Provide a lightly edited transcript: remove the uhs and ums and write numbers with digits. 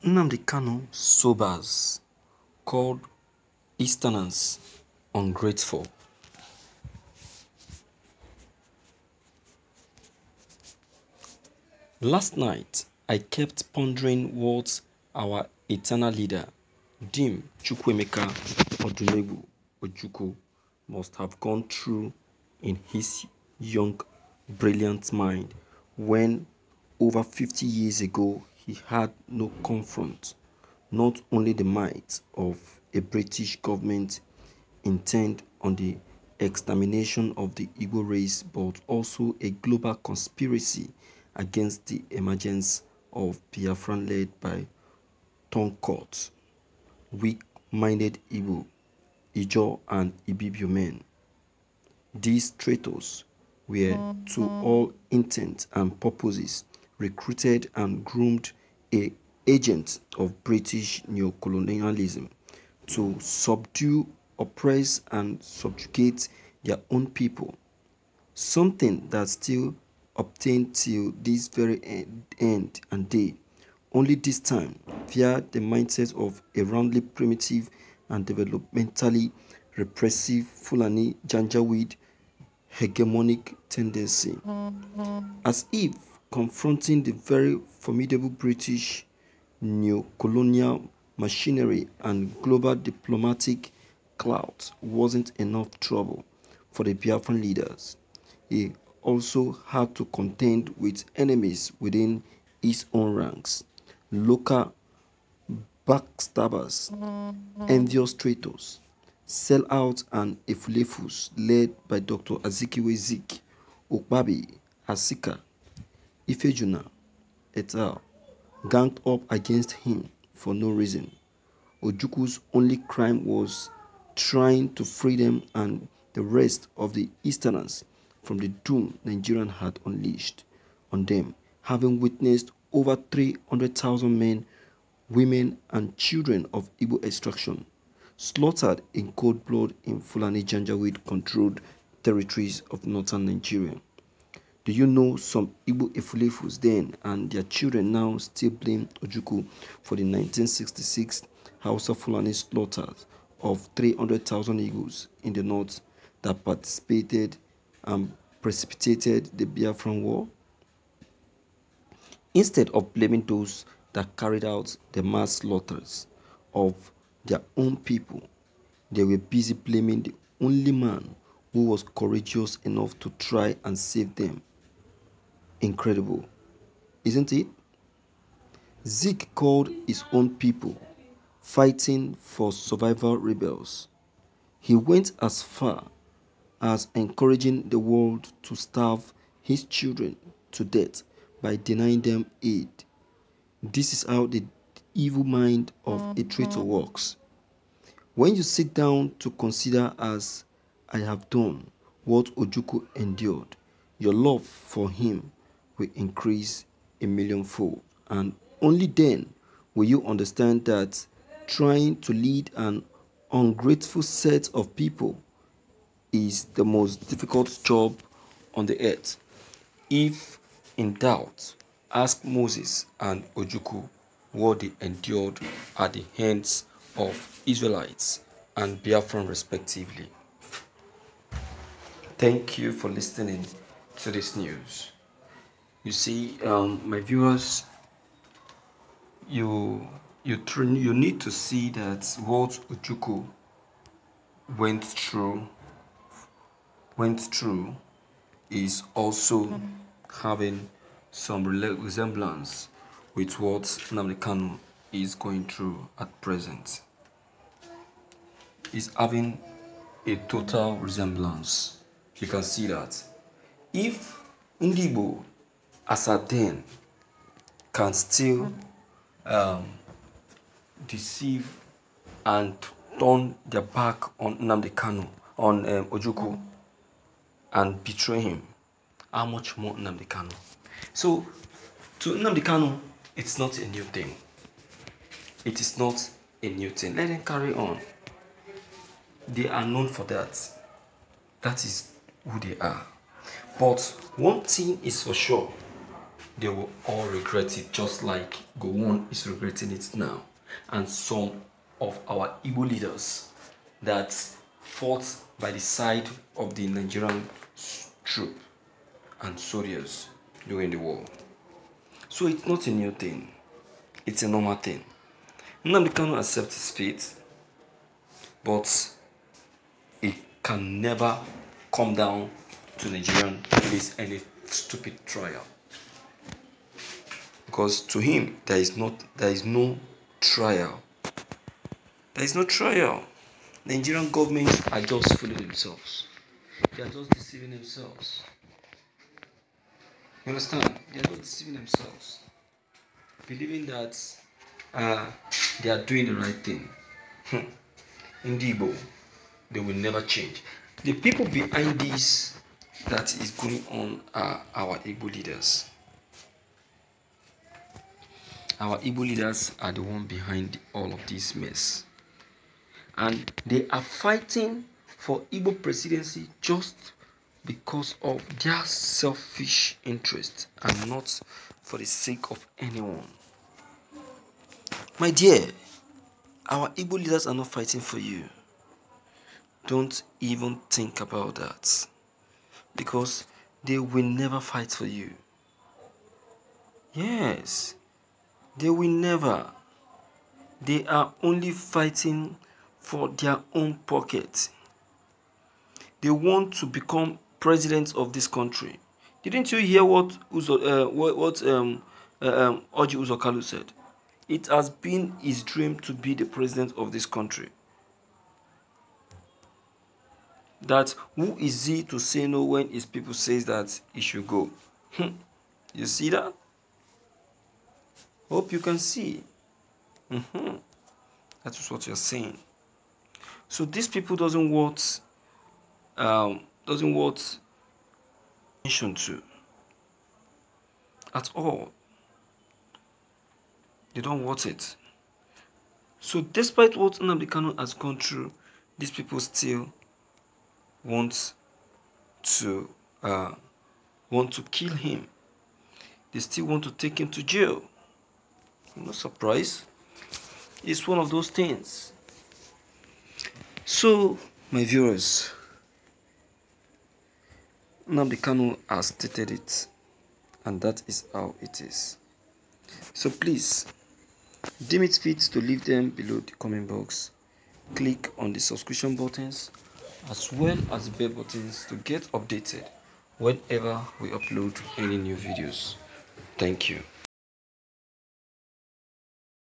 Nnamdi Kanu sobers, called Easterners ungrateful. Last night, I kept pondering what our eternal leader, Dim Chukwuemeka Odumegwu Ojukwu, must have gone through in his young, brilliant mind when, over 50 years ago, he had no confront, not only the might of a British government intent on the extermination of the Igbo race, but also a global conspiracy against the emergence of Biafran led by Tonkots, weak-minded Igbo, Ijaw and Ibibio men. These traitors were, to all intents and purposes, recruited and groomed agents of British neocolonialism to subdue, oppress and subjugate their own people, something that still obtained till this very end and day, only this time via the mindset of a roundly primitive and developmentally repressive Fulani Janjaweed hegemonic tendency. As if confronting the very formidable British neo-colonial machinery and global diplomatic clout wasn't enough trouble for the Biafran leaders. He also had to contend with enemies within his own ranks, local backstabbers, envious traitors, sellouts and efulefus led by Dr. Azikiwe Zik, Okpabi, Asika, Ifejuna, et al. Ganged up against him for no reason. Ojukwu's only crime was trying to free them and the rest of the Easterners from the doom Nigerian had unleashed on them, having witnessed over 300,000 men, women and children of Igbo extraction slaughtered in cold blood in Fulani Janjaweed-controlled territories of northern Nigeria. Do you know some Igbo Efulefus then and their children now still blame Ojukwu for the 1966 Hausa Fulani slaughters of 300,000 Igbos in the north that participated and precipitated the Biafran War? Instead of blaming those that carried out the mass slaughters of their own people, they were busy blaming the only man who was courageous enough to try and save them. Incredible, isn't it? Zik called his own people fighting for survival rebels. He went as far as encouraging the world to starve his children to death by denying them aid. This is how the evil mind of a traitor works. When you sit down to consider, as I have done, what Ojukwu endured, your love for him will increase a millionfold, and only then will you understand that trying to lead an ungrateful set of people is the most difficult job on the earth. If in doubt, ask Moses and Ojukwu what they endured at the hands of Israelites and Biafran respectively. Thank you for listening to this news. You see, my viewers, you need to see that what Ojukwu went through is also having some resemblance with what Nnamdi Kanu is going through at present. Is having a total resemblance. You can see that. If Ndibo, as at then, can still deceive and turn their back on Nnamdi Kanu, on Ojukwu, and betray him, how much more Nnamdi Kanu? So, to Nnamdi Kanu, it's not a new thing. It is not a new thing. Let them carry on. They are known for that. That is who they are. But one thing is for sure, they will all regret it, just like Gowon is regretting it now. And some of our Igbo leaders that fought by the side of the Nigerian troop and soldiers during the war. So it's not a new thing. It's a normal thing. Nnamdi Kanu accepts his fate, but it can never come down to Nigerian to face any stupid trial. Because to him, there is no trial. There is no trial. The Nigerian government are just fooling themselves. They are just deceiving themselves. You understand? They are just deceiving themselves. Believing that they are doing the right thing. In Igbo, they will never change. The people behind this that is going on are our Igbo leaders. Our Igbo leaders are the one behind all of this mess. And they are fighting for Igbo presidency just because of their selfish interest and not for the sake of anyone. My dear, our Igbo leaders are not fighting for you. Don't even think about that. Because they will never fight for you. Yes, they will never. They are only fighting for their own pocket. They want to become president of this country. Didn't you hear what Oji Uzor Kalu said? It has been his dream to be the president of this country. That who is he to say no when his people says that he should go? You see that? Hope you can see. That is what you're saying. So these people doesn't want attention to at all. They don't want it. So despite what Nnamdi Kanu has gone through, these people still want to kill him. They still want to take him to jail. I'm not surprised. It's one of those things. So, my viewers, Nnamdi Kanu has stated it, and that is how it is. So please, deem it fit to leave them below the comment box. Click on the subscription buttons as well as the bell buttons to get updated whenever we upload any new videos. Thank you.